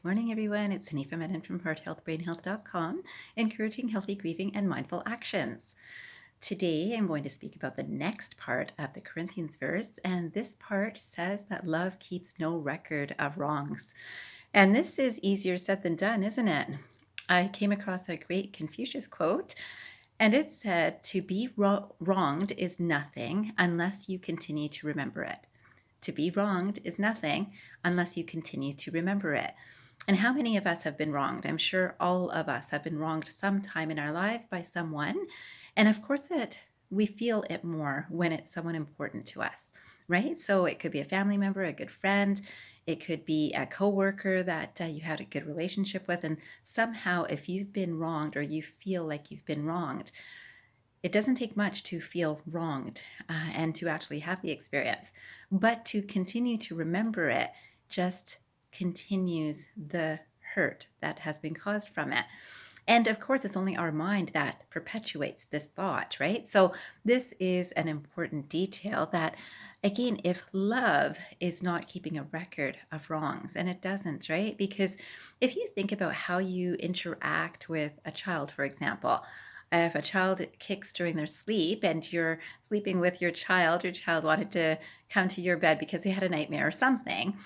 Good morning, everyone. It's Hanifa Menon from hearthealthbrainhealth.com, encouraging healthy grieving and mindful actions. Today, I'm going to speak about the next part of the Corinthians verse, and this part says that love keeps no record of wrongs. And this is easier said than done, isn't it? I came across a great Confucius quote, and it said, "To be wronged is nothing unless you continue to remember it. To be wronged is nothing unless you continue to remember it." And how many of us have been wronged? I'm sure all of us have been wronged sometime in our lives by someone. And of course, that we feel it more when it's someone important to us, right? So it could be a family member, a good friend, it could be a coworker that you had a good relationship with. And somehow, if you've been wronged or you feel like you've been wronged, it doesn't take much to feel wronged and to actually have the experience, but to continue to remember it just continues the hurt that has been caused from it. And of course, it's only our mind that perpetuates this thought, right? So this is an important detail that, again, if love is not keeping a record of wrongs, and it doesn't, right? Because if you think about how you interact with a child, for example, if a child kicks during their sleep and you're sleeping with your child wanted to come to your bed because they had a nightmare or something,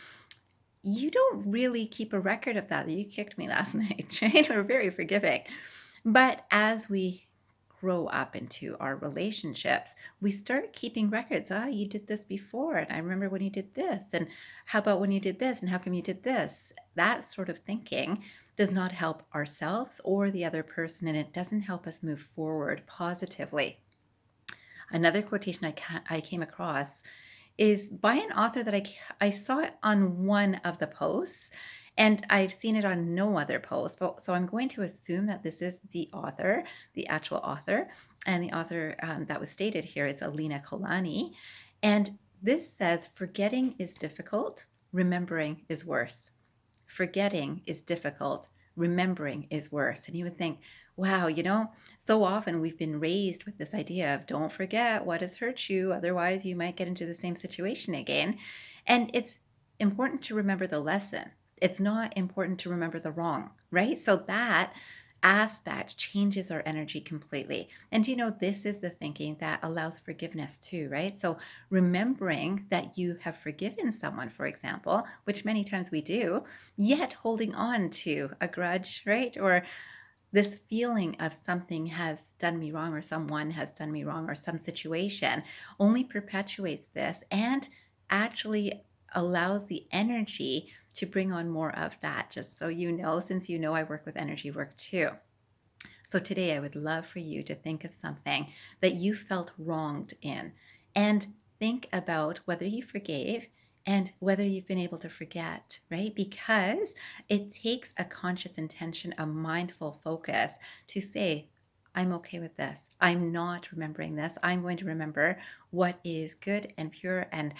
you don't really keep a record of that. You kicked me last night, right? We're very forgiving. But as we grow up into our relationships, we start keeping records. Ah, you did this before, and I remember when you did this, and how about when you did this, and how come you did this? That sort of thinking does not help ourselves or the other person, and it doesn't help us move forward positively. Another quotation I came across is by an author that I saw it on one of the posts, and I've seen it on no other post. So I'm going to assume that this is the author, the actual author, and the author that was stated here is Alina Khalani. And this says, "Forgetting is difficult, remembering is worse. Forgetting is difficult, remembering is worse." And you would think, wow, so often we've been raised with this idea of don't forget what has hurt you, otherwise you might get into the same situation again. And it's important to remember the lesson. It's not important to remember the wrong, right? So that aspect changes our energy completely. And this is the thinking that allows forgiveness too, right? So remembering that you have forgiven someone, for example, which many times we do, yet holding on to a grudge, right? Or this feeling of something has done me wrong or someone has done me wrong or some situation only perpetuates this and actually allows the energy to bring on more of that. Just so you know, since I work with energy work too. So today I would love for you to think of something that you felt wronged in and think about whether you forgave and whether you've been able to forget, right? Because it takes a conscious intention, a mindful focus to say, I'm okay with this. I'm not remembering this. I'm going to remember what is good and pure and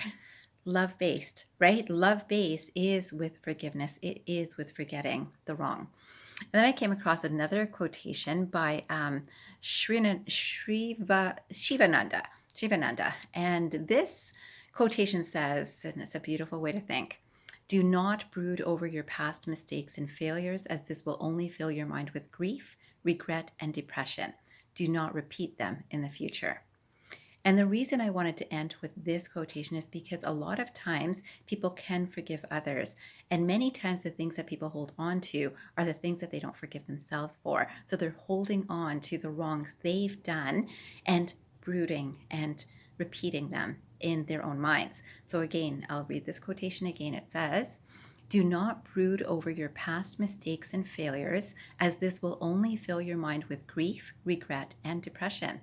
love-based, right? Love-based is with forgiveness. It is with forgetting the wrong. And then I came across another quotation by Shivananda. And this quotation says, and it's a beautiful way to think, "Do not brood over your past mistakes and failures, as this will only fill your mind with grief, regret, and depression. Do not repeat them in the future." And the reason I wanted to end with this quotation is because a lot of times people can forgive others. And many times the things that people hold on to are the things that they don't forgive themselves for. So they're holding on to the wrongs they've done and brooding and repeating them in their own minds. So again, I'll read this quotation again. It says, "Do not brood over your past mistakes and failures, as this will only fill your mind with grief, regret, and depression.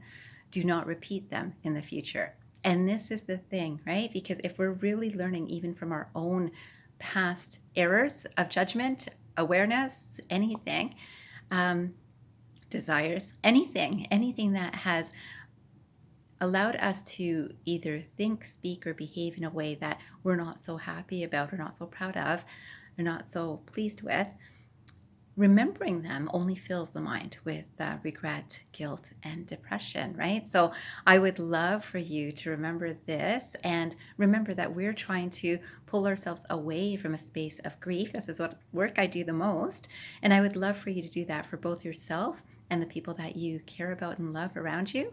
Do not repeat them in the future." And this is the thing, right? Because if we're really learning even from our own past errors of judgment, awareness, anything, desires, anything that has allowed us to either think, speak, or behave in a way that we're not so happy about or not so proud of or not so pleased with, remembering them only fills the mind with regret, guilt, and depression, right? So I would love for you to remember this and remember that we're trying to pull ourselves away from a space of grief. This is what work I do the most. And I would love for you to do that for both yourself and the people that you care about and love around you,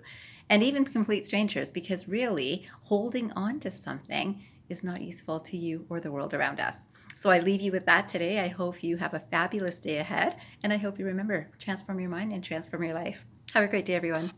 and even complete strangers, because really holding on to something is not useful to you or the world around us. So I leave you with that today. I hope you have a fabulous day ahead, and I hope you remember, transform your mind and transform your life. Have a great day, everyone.